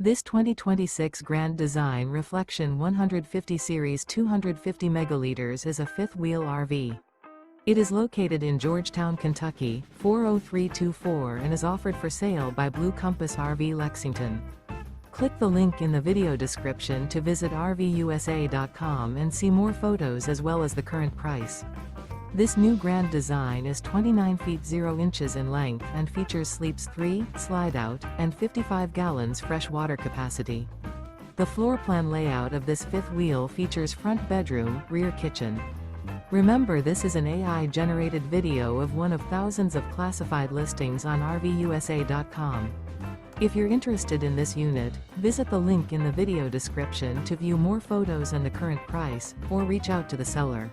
This 2026 Grand Design Reflection 150 Series 250 megaliters is a fifth-wheel RV. It is located in Georgetown, Kentucky, 40324 and is offered for sale by Blue Compass RV Lexington. Click the link in the video description to visit RVUSA.com and see more photos as well as the current price. This new Grand Design is 29 feet 0 inches in length and features sleeps 3, slide-out, and 55 gallons fresh water capacity. The floor plan layout of this fifth wheel features front bedroom, rear kitchen. Remember, this is an AI-generated video of one of thousands of classified listings on RVUSA.com. If you're interested in this unit, visit the link in the video description to view more photos and the current price, or reach out to the seller.